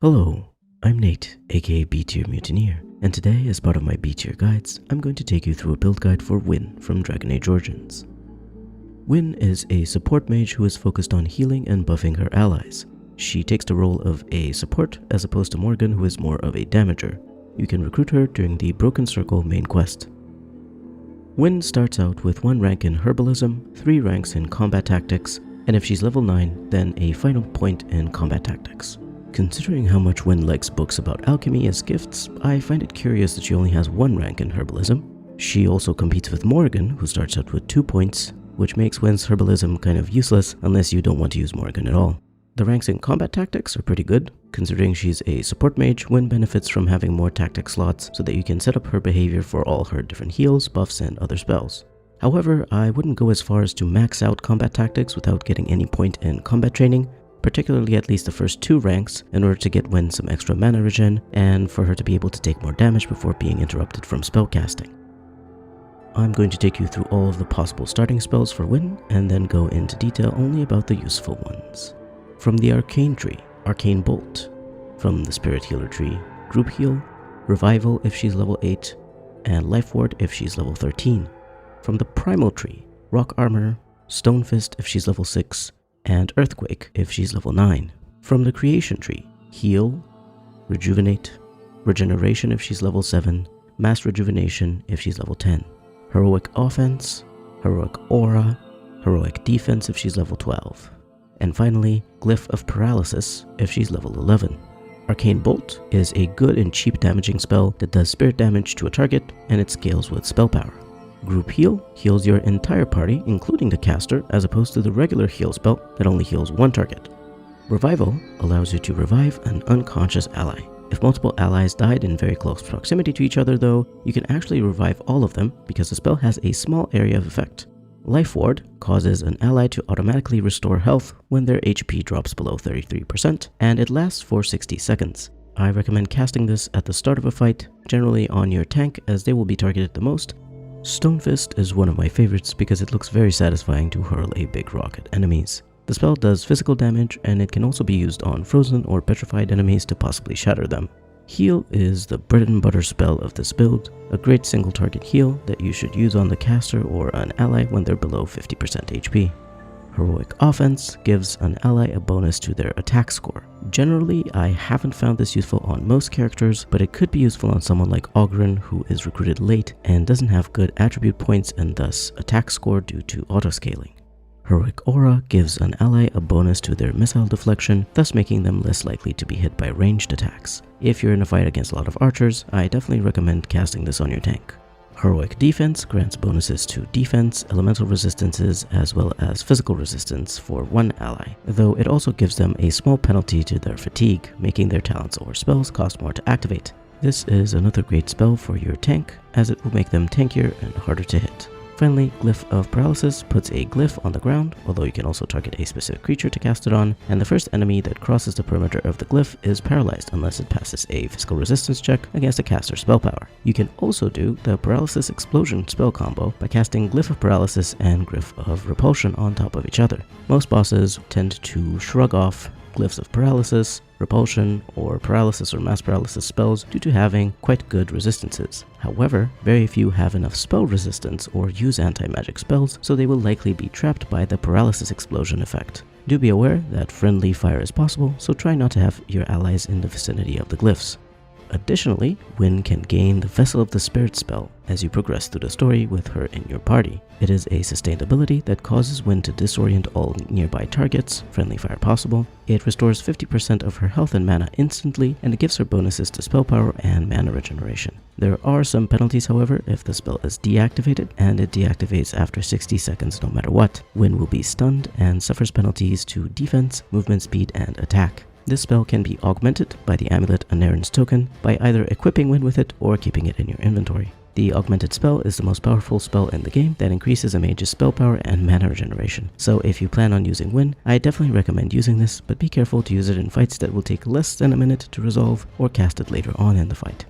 Hello, I'm Nate, aka B-Tier Mutineer, and today, as part of my B-Tier guides, I'm going to take you through a build guide for Wynne from Dragon Age Origins. Wynne is a support mage who is focused on healing and buffing her allies. She takes the role of a support as opposed to Morrigan, who is more of a damager. You can recruit her during the Broken Circle main quest. Wynne starts out with 1 rank in Herbalism, 3 ranks in Combat Tactics, and if she's level 9, then a final point in Combat Tactics. Considering how much Wynne likes books about alchemy as gifts, I find it curious that she only has 1 rank in Herbalism. She also competes with Morrigan, who starts out with 2 points, which makes Wynne's Herbalism kind of useless unless you don't want to use Morrigan at all. The ranks in Combat Tactics are pretty good. Considering she's a support mage, Wynne benefits from having more tactic slots so that you can set up her behavior for all her different heals, buffs, and other spells. However, I wouldn't go as far as to max out Combat Tactics without getting any point in combat training, particularly at least the first 2 ranks, in order to get Wynne some extra mana regen, and for her to be able to take more damage before being interrupted from spellcasting. I'm going to take you through all of the possible starting spells for Wynne, and then go into detail only about the useful ones. From the Arcane tree, Arcane Bolt. From the Spirit Healer tree, Group Heal, Revival if she's level 8, and Life Ward if she's level 13. From the Primal tree, Rock Armor, Stone Fist if she's level 6, and Earthquake if she's level 9. From the Creation tree, Heal, Rejuvenate, Regeneration if she's level 7, Mass Rejuvenation if she's level 10. Heroic Offense, Heroic Aura, Heroic Defense if she's level 12. And finally, Glyph of Paralysis if she's level 11. Arcane Bolt is a good and cheap damaging spell that does spirit damage to a target, and it scales with spell power. Group Heal heals your entire party, including the caster, as opposed to the regular heal spell that only heals 1 target. Revival allows you to revive an unconscious ally. If multiple allies died in very close proximity to each other though, you can actually revive all of them because the spell has a small area of effect. Life Ward causes an ally to automatically restore health when their HP drops below 33%, and it lasts for 60 seconds. I recommend casting this at the start of a fight, generally on your tank as they will be targeted the most. Stone Fist is one of my favorites because it looks very satisfying to hurl a big rock at enemies. The spell does physical damage, and it can also be used on frozen or petrified enemies to possibly shatter them. Heal is the bread and butter spell of this build, a great single target heal that you should use on the caster or an ally when they're below 50% HP. Heroic Offense gives an ally a bonus to their attack score. Generally, I haven't found this useful on most characters, but it could be useful on someone like Oghren, who is recruited late and doesn't have good attribute points and thus attack score due to autoscaling. Heroic Aura gives an ally a bonus to their missile deflection, thus making them less likely to be hit by ranged attacks. If you're in a fight against a lot of archers, I definitely recommend casting this on your tank. Heroic Defense grants bonuses to defense, elemental resistances, as well as physical resistance for 1 ally, though it also gives them a small penalty to their fatigue, making their talents or spells cost more to activate. This is another great spell for your tank, as it will make them tankier and harder to hit. Finally, Glyph of Paralysis puts a glyph on the ground, although you can also target a specific creature to cast it on, and the first enemy that crosses the perimeter of the glyph is paralyzed unless it passes a physical resistance check against a caster's spell power. You can also do the Paralysis Explosion spell combo by casting Glyph of Paralysis and Glyph of Repulsion on top of each other. Most bosses tend to shrug off Glyphs of Paralysis, Repulsion, or Paralysis or Mass Paralysis spells due to having quite good resistances. However, very few have enough spell resistance or use anti-magic spells, so they will likely be trapped by the Paralysis Explosion effect. Do be aware that friendly fire is possible, so try not to have your allies in the vicinity of the glyphs. Additionally, Wynne can gain the Vessel of the Spirit spell as you progress through the story with her in your party. It is a sustained ability that causes Wynne to disorient all nearby targets, friendly fire possible. It restores 50% of her health and mana instantly, and it gives her bonuses to spell power and mana regeneration. There are some penalties, however, if the spell is deactivated, and it deactivates after 60 seconds no matter what. Wynne will be stunned and suffers penalties to defense, movement speed, and attack. This spell can be augmented by the Amulet Anarin's token by either equipping Wynne with it or keeping it in your inventory. The augmented spell is the most powerful spell in the game that increases a mage's spell power and mana regeneration. So if you plan on using Wynne, I definitely recommend using this, but be careful to use it in fights that will take less than a minute to resolve or cast it later on in the fight.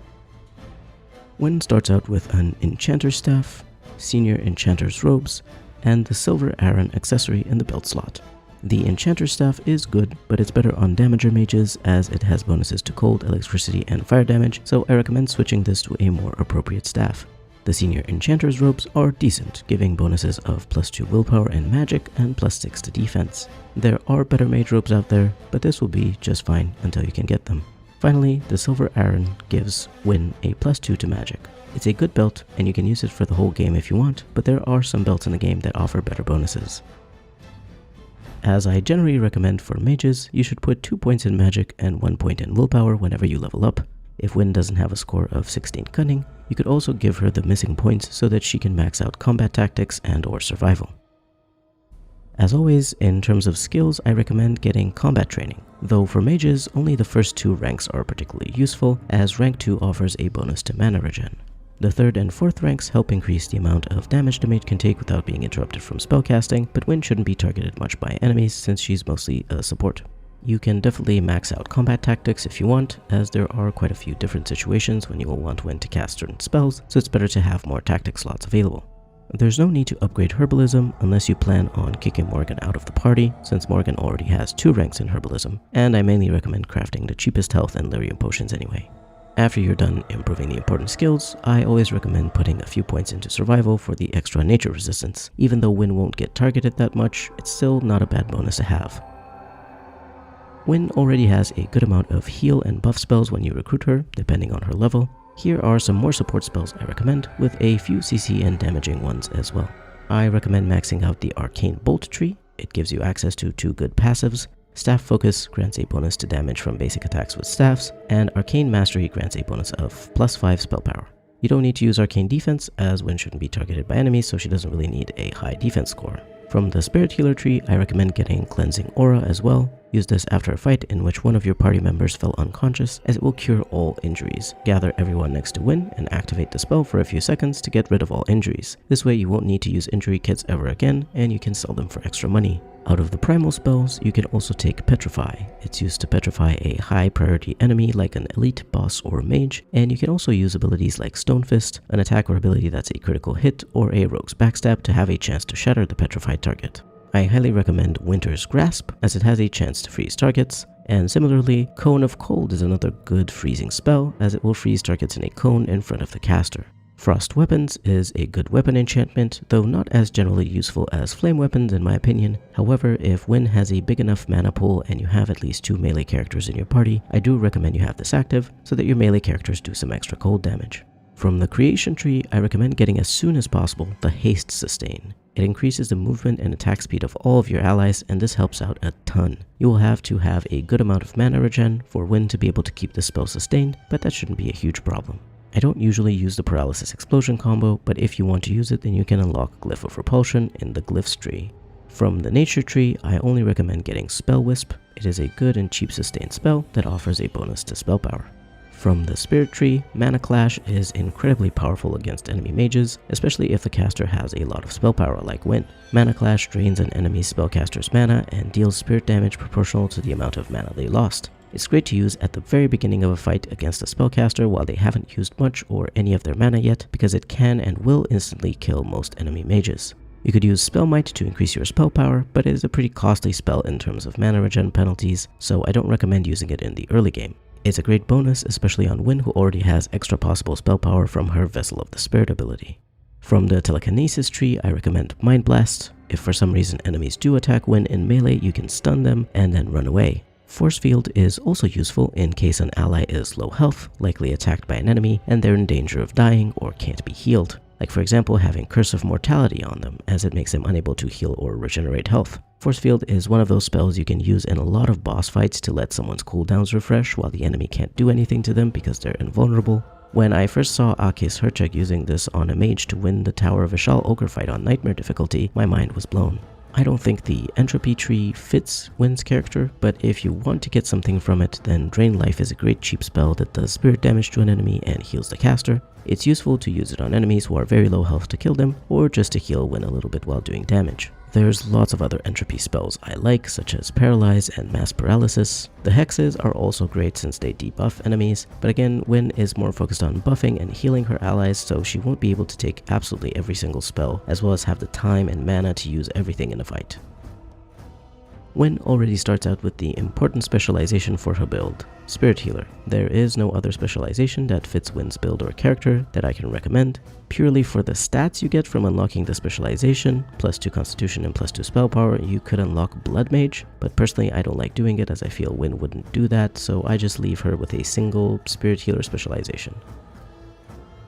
Wynne starts out with an Enchanter's Staff, Senior Enchanter's Robes, and the Silver Aran accessory in the belt slot. The Enchanter's Staff is good, but it's better on damager mages as it has bonuses to cold, electricity, and fire damage, so I recommend switching this to a more appropriate staff. The Senior Enchanter's Robes are decent, giving bonuses of +2 willpower and magic and +6 to defense. There are better mage robes out there, but this will be just fine until you can get them. Finally, the Silver Aran gives Wynne a +2 to magic. It's a good belt, and you can use it for the whole game if you want, but there are some belts in the game that offer better bonuses. As I generally recommend for mages, you should put 2 points in magic and 1 point in willpower whenever you level up. If Wynne doesn't have a score of 16 cunning, you could also give her the missing points so that she can max out combat tactics and or survival. As always, in terms of skills, I recommend getting combat training, though for mages, only the first 2 ranks are particularly useful, as rank 2 offers a bonus to mana regen. The 3rd and 4th ranks help increase the amount of damage the mage can take without being interrupted from spellcasting, but Wynne shouldn't be targeted much by enemies since she's mostly a support. You can definitely max out combat tactics if you want, as there are quite a few different situations when you will want Wynne to cast certain spells, so it's better to have more tactic slots available. There's no need to upgrade Herbalism unless you plan on kicking Morrigan out of the party, since Morrigan already has 2 ranks in Herbalism, and I mainly recommend crafting the cheapest health and lyrium potions anyway. After you're done improving the important skills, I always recommend putting a few points into survival for the extra nature resistance. Even though Wynne won't get targeted that much, it's still not a bad bonus to have. Wynne already has a good amount of heal and buff spells when you recruit her, depending on her level. Here are some more support spells I recommend, with a few CC and damaging ones as well. I recommend maxing out the Arcane Bolt tree. It gives you access to 2 good passives. Staff Focus grants a bonus to damage from basic attacks with staffs, and Arcane Mastery grants a bonus of +5 spell power. You don't need to use Arcane Defense, as Wynne shouldn't be targeted by enemies, so she doesn't really need a high defense score. From the Spirit Healer tree, I recommend getting Cleansing Aura as well. Use this after a fight in which one of your party members fell unconscious, as it will cure all injuries. Gather everyone next to Wynne and activate the spell for a few seconds to get rid of all injuries. This way you won't need to use injury kits ever again, and you can sell them for extra money. Out of the primal spells, you can also take Petrify. It's used to petrify a high priority enemy like an elite, boss, or mage, and you can also use abilities like Stone Fist, an attack or ability that's a critical hit, or a rogue's backstab to have a chance to shatter the petrified target. I highly recommend Winter's Grasp, as it has a chance to freeze targets, and similarly, Cone of Cold is another good freezing spell, as it will freeze targets in a cone in front of the caster. Frost Weapons is a good weapon enchantment, though not as generally useful as flame weapons in my opinion. However, if Wynne has a big enough mana pool and you have at least 2 melee characters in your party, I do recommend you have this active so that your melee characters do some extra cold damage. From the creation tree, I recommend getting as soon as possible the Haste Sustain. It increases the movement and attack speed of all of your allies, and this helps out a ton. You will have to have a good amount of mana regen for Wynne to be able to keep the spell sustained, but that shouldn't be a huge problem. I don't usually use the Paralysis Explosion combo, but if you want to use it, then you can unlock Glyph of Repulsion in the Glyphs tree. From the Nature tree, I only recommend getting Spell Wisp. It is a good and cheap sustained spell that offers a bonus to spell power. From the Spirit tree, Mana Clash is incredibly powerful against enemy mages, especially if the caster has a lot of spell power like Wynne. Mana Clash drains an enemy's spellcaster's mana and deals spirit damage proportional to the amount of mana they lost. It's great to use at the very beginning of a fight against a spellcaster while they haven't used much or any of their mana yet, because it can and will instantly kill most enemy mages. You could use Spell Might to increase your spell power, but it is a pretty costly spell in terms of mana regen penalties, so I don't recommend using it in the early game. It's a great bonus, especially on Wynne, who already has extra possible spell power from her Vessel of the Spirit ability. From the Telekinesis tree, I recommend Mind Blast. If for some reason enemies do attack Wynne in melee, you can stun them and then run away. Force Field is also useful in case an ally is low health, likely attacked by an enemy, and they're in danger of dying or can't be healed. Like for example having Curse of Mortality on them, as it makes them unable to heal or regenerate health. Force Field is one of those spells you can use in a lot of boss fights to let someone's cooldowns refresh while the enemy can't do anything to them because they're invulnerable. When I first saw Akis Herchek using this on a mage to win the Tower of Vishal Ogre fight on Nightmare difficulty, my mind was blown. I don't think the Entropy tree fits Wynne's character, but if you want to get something from it, then Drain Life is a great cheap spell that does spirit damage to an enemy and heals the caster. It's useful to use it on enemies who are very low health to kill them, or just to heal Wynne a little bit while doing damage. There's lots of other entropy spells I like, such as Paralyze and Mass Paralysis. The Hexes are also great since they debuff enemies, but again, Wynne is more focused on buffing and healing her allies, so she won't be able to take absolutely every single spell, as well as have the time and mana to use everything in a fight. Wynne already starts out with the important specialization for her build, Spirit Healer. There is no other specialization that fits Wynne's build or character that I can recommend. Purely for the stats you get from unlocking the specialization, +2 Constitution and +2 spell power, you could unlock Blood Mage, but personally I don't like doing it as I feel Wynne wouldn't do that, so I just leave her with a single Spirit Healer specialization.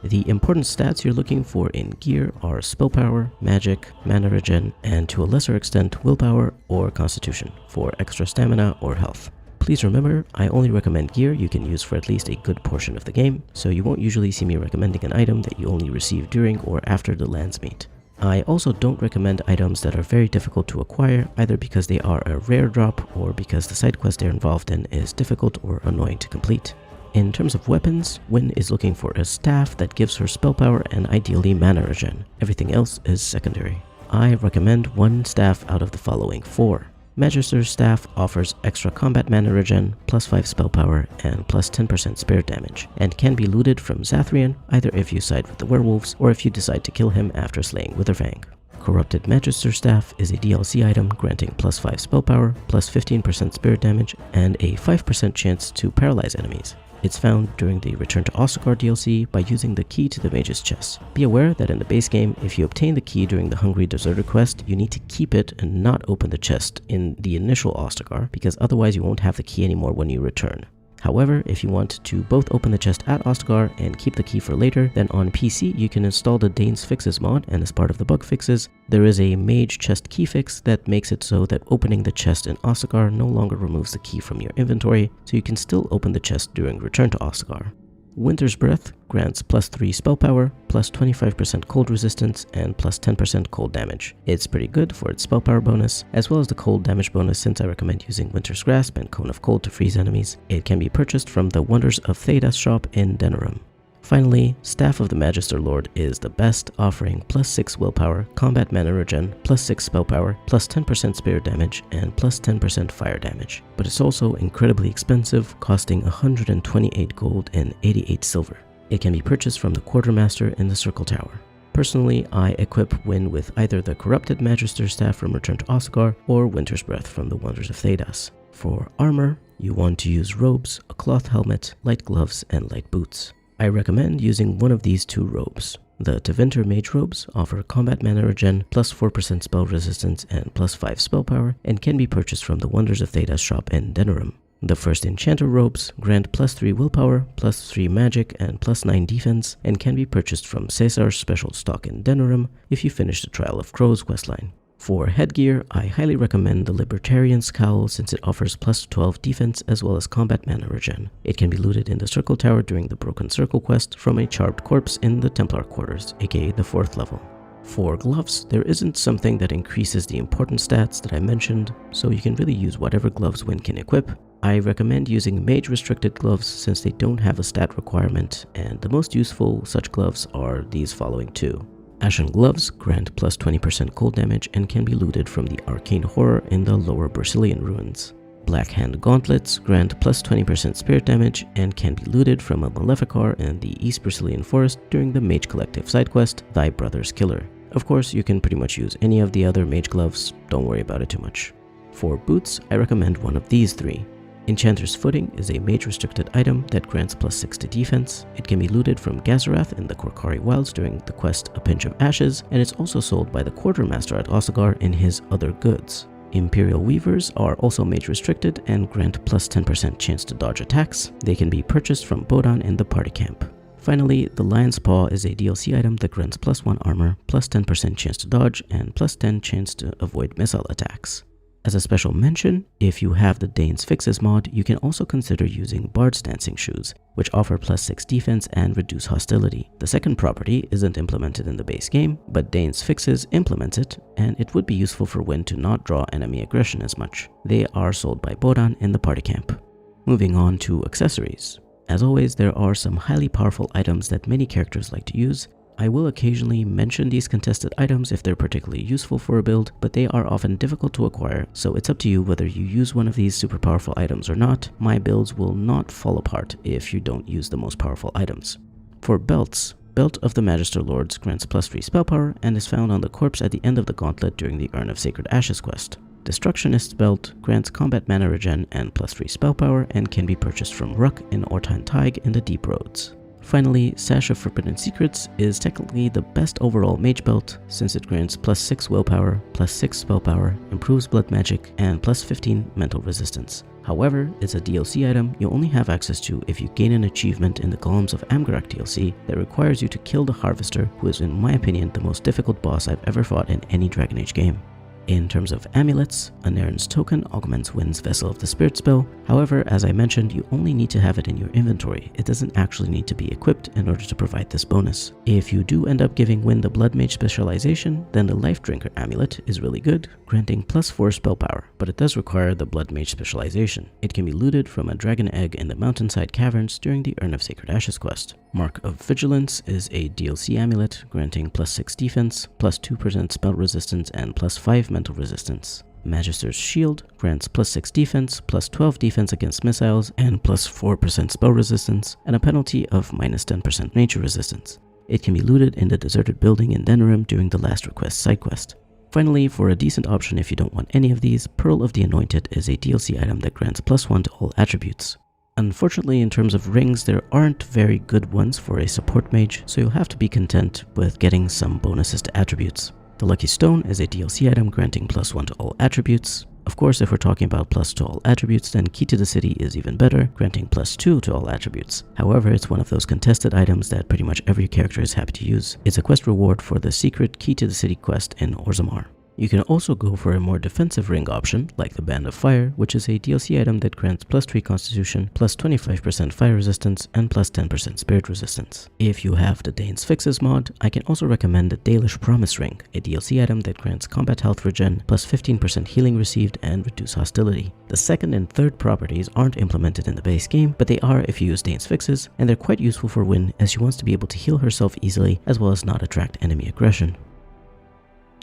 The important stats you're looking for in gear are spell power, magic, mana regen, and to a lesser extent willpower or constitution for extra stamina or health. Please remember, I only recommend gear you can use for at least a good portion of the game, so you won't usually see me recommending an item that you only receive during or after the lands meet. I also don't recommend items that are very difficult to acquire, either because they are a rare drop or because the side quest they're involved in is difficult or annoying to complete. In terms of weapons, Wynne is looking for a staff that gives her spell power and ideally mana regen. Everything else is secondary. I recommend one staff out of the following 4. Magister's staff offers extra combat mana regen, +5 spell power, and +10% spirit damage, and can be looted from Zathrian either if you side with the werewolves or if you decide to kill him after slaying Witherfang. Corrupted Magister Staff is a DLC item granting +5 spell power, +15% spirit damage, and a 5% chance to paralyze enemies. It's found during the Return to Ostagar DLC by using the key to the Mage's chest. Be aware that in the base game, if you obtain the key during the Hungry Deserter quest, you need to keep it and not open the chest in the initial Ostagar, because otherwise you won't have the key anymore when you return. However, if you want to both open the chest at Ostagar and keep the key for later, then on PC you can install the Dane's Fixes mod, and as part of the bug fixes, there is a mage chest key fix that makes it so that opening the chest in Ostagar no longer removes the key from your inventory, so you can still open the chest during Return to Ostagar. Winter's Breath grants +3 spell power, +25% cold resistance, and +10% cold damage. It's pretty good for its spell power bonus, as well as the cold damage bonus since I recommend using Winter's Grasp and Cone of Cold to freeze enemies. It can be purchased from the Wonders of Thedas shop in Denerim. Finally, Staff of the Magister Lord is the best, offering +6 willpower, combat mana regen, +6 spell power, +10% spirit damage, and +10% fire damage. But it's also incredibly expensive, costing 128 gold and 88 silver. It can be purchased from the Quartermaster in the Circle Tower. Personally, I equip Wynne with either the Corrupted Magister Staff from Return to Ostagar or Winter's Breath from the Wonders of Thedas. For armor, you want to use robes, a cloth helmet, light gloves, and light boots. I recommend using one of these 2 robes. The Tevinter Mage robes offer combat mana regen, +4% spell resistance, and +5 spell power, and can be purchased from the Wonders of Thedas shop in Denerim. The First Enchanter robes grant +3 willpower, +3 magic, and +9 defense, and can be purchased from Caesar's special stock in Denerim if you finish the Trial of Crows questline. For headgear, I highly recommend the Libertarian's Cowl since it offers +12 defense as well as combat mana regen. It can be looted in the Circle Tower during the Broken Circle quest from a charred corpse in the Templar Quarters, aka the 4th level. For gloves, there isn't something that increases the important stats that I mentioned, so you can really use whatever gloves Wynne can equip. I recommend using mage restricted gloves since they don't have a stat requirement, and the most useful such gloves are these following 2. Ashen Gloves grant +20% cold damage and can be looted from the Arcane Horror in the Lower Brazilian Ruins. Black Hand Gauntlets grant +20% spirit damage and can be looted from a Maleficar in the East Brazilian Forest during the Mage Collective side quest, Thy Brother's Killer. Of course, you can pretty much use any of the other mage gloves, don't worry about it too much. For boots, I recommend one of these 3. Enchanter's Footing is a mage-restricted item that grants +6 to defense. It can be looted from Gazarath in the Korkari Wilds during the quest A Pinch of Ashes, and it's also sold by the Quartermaster at Ostagar in his Other Goods. Imperial Weavers are also mage-restricted and grant +10% chance to dodge attacks. They can be purchased from Bodan in the Party Camp. Finally, the Lion's Paw is a DLC item that grants +1 armor, +10% chance to dodge, and +10 chance to avoid missile attacks. As a special mention, if you have the Dane's Fixes mod, you can also consider using Bard's Dancing Shoes, which offer +6 defense and reduce hostility. The second property isn't implemented in the base game, but Dane's Fixes implements it, and it would be useful for Wynne to not draw enemy aggression as much. They are sold by Bodan in the Party Camp. Moving on to accessories. As always, there are some highly powerful items that many characters like to use. I will occasionally mention these contested items if they're particularly useful for a build, but they are often difficult to acquire, so it's up to you whether you use one of these super powerful items or not. My builds will not fall apart if you don't use the most powerful items. For belts, Belt of the Magister Lords grants +3 spell power and is found on the corpse at the end of the gauntlet during the Urn of Sacred Ashes quest. Destructionist's Belt grants combat mana regen and +3 spell power and can be purchased from Ruck in Ortine Tig in the Deep Roads. Finally, Sash of Forbidden Secrets is technically the best overall mage belt since it grants +6 willpower, +6 spell power, improves blood magic, and +15 mental resistance. However, it's a DLC item you only have access to if you gain an achievement in the Golems of Amgarak DLC that requires you to kill the Harvester, who is in my opinion the most difficult boss I've ever fought in any Dragon Age game. In terms of amulets, a Nairn's Token augments Wynne's Vessel of the Spirit spell. However, as I mentioned, you only need to have it in your inventory. It doesn't actually need to be equipped in order to provide this bonus. If you do end up giving Wynne the Blood Mage specialization, then the Life Drinker amulet is really good, granting +4 spell power, but it does require the Blood Mage specialization. It can be looted from a dragon egg in the mountainside caverns during the Urn of Sacred Ashes quest. Mark of Vigilance is a DLC amulet, granting +6 defense, +2% spell resistance, and +5 mental resistance. Magister's Shield grants +6 defense, +12 defense against missiles, and +4% spell resistance, and a penalty of -10% nature resistance. It can be looted in the deserted building in Denerim during the Last Request side quest. Finally, for a decent option if you don't want any of these, Pearl of the Anointed is a DLC item that grants +1 to all attributes. Unfortunately, in terms of rings, there aren't very good ones for a support mage, so you'll have to be content with getting some bonuses to attributes. The Lucky Stone is a DLC item granting +1 to all attributes. Of course, if we're talking about +2 to all attributes, then Key to the City is even better, granting +2 to all attributes. However, it's one of those contested items that pretty much every character is happy to use. It's a quest reward for the secret Key to the City quest in Orzammar. You can also go for a more defensive ring option, like the Band of Fire, which is a DLC item that grants +3 Constitution, +25% fire resistance, and +10% spirit resistance. If you have the Dane's Fixes mod, I can also recommend the Dalish Promise Ring, a DLC item that grants combat health regen, +15% healing received, and reduce hostility. The second and third properties aren't implemented in the base game, but they are if you use Dane's Fixes, and they're quite useful for Wynne as she wants to be able to heal herself easily, as well as not attract enemy aggression.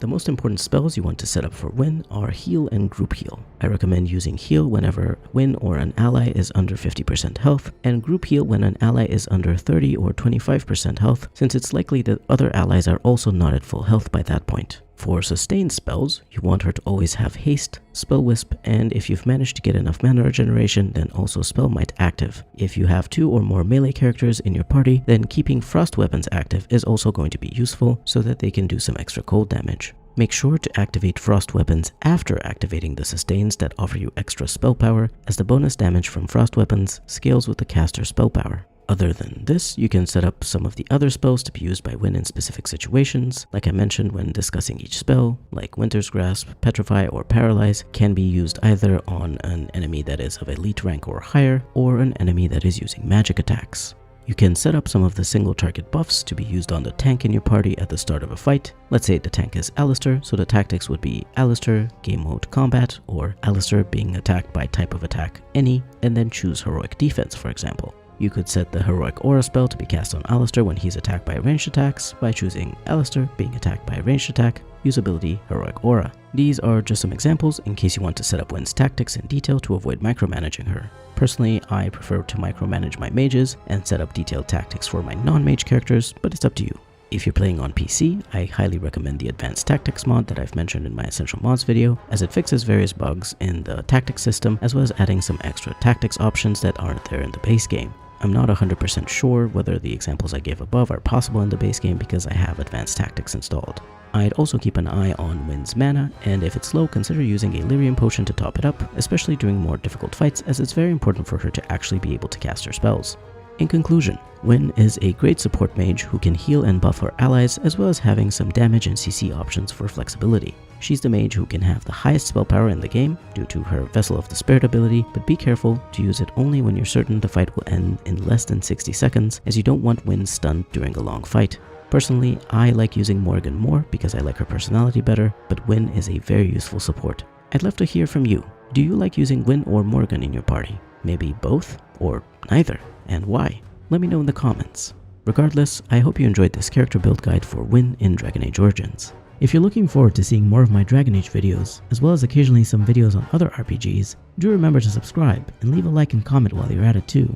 The most important spells you want to set up for Wynne are Heal and Group Heal. I recommend using Heal whenever Wynne or an ally is under 50% health, and Group Heal when an ally is under 30 or 25% health, since it's likely that other allies are also not at full health by that point. For sustained spells, you want her to always have Haste, Spell Wisp, and if you've managed to get enough mana regeneration, then also Spell Might active. If you have 2 or more melee characters in your party, then keeping Frost weapons active is also going to be useful so that they can do some extra cold damage. Make sure to activate Frost weapons after activating the sustains that offer you extra spell power, as the bonus damage from Frost weapons scales with the caster's spell power. Other than this, you can set up some of the other spells to be used by Wynne in specific situations. Like I mentioned when discussing each spell, like Winter's Grasp, Petrify, or Paralyze can be used either on an enemy that is of elite rank or higher, or an enemy that is using magic attacks. You can set up some of the single target buffs to be used on the tank in your party at the start of a fight. Let's say the tank is Alistair, so the tactics would be Alistair, game mode combat, or Alistair being attacked by type of attack any, and then choose heroic defense, for example. You could set the heroic aura spell to be cast on Alistair when he's attacked by ranged attacks by choosing Alistair being attacked by a ranged attack, usability heroic aura. These are just some examples in case you want to set up Wynne's tactics in detail to avoid micromanaging her. Personally, I prefer to micromanage my mages and set up detailed tactics for my non-mage characters, but it's up to you. If you're playing on PC, I highly recommend the Advanced Tactics mod that I've mentioned in my Essential Mods video, as it fixes various bugs in the tactics system, as well as adding some extra tactics options that aren't there in the base game. I'm not 100% sure whether the examples I gave above are possible in the base game because I have Advanced Tactics installed. I'd also keep an eye on Wynne's mana, and if it's low, consider using a Lyrium potion to top it up, especially during more difficult fights, as it's very important for her to actually be able to cast her spells. In conclusion, Wynne is a great support mage who can heal and buff her allies, as well as having some damage and CC options for flexibility. She's the mage who can have the highest spell power in the game due to her Vessel of the Spirit ability, but be careful to use it only when you're certain the fight will end in less than 60 seconds, as you don't want Wynne stunned during a long fight. Personally, I like using Morrigan more because I like her personality better, but Wynne is a very useful support. I'd love to hear from you. Do you like using Wynne or Morrigan in your party? Maybe both? Or neither? And why? Let me know in the comments. Regardless, I hope you enjoyed this character build guide for Wynne in Dragon Age Origins. If you're looking forward to seeing more of my Dragon Age videos, as well as occasionally some videos on other RPGs, do remember to subscribe and leave a like and comment while you're at it too.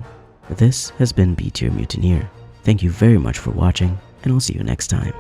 This has been B-Tier Mutineer. Thank you very much for watching, and I'll see you next time.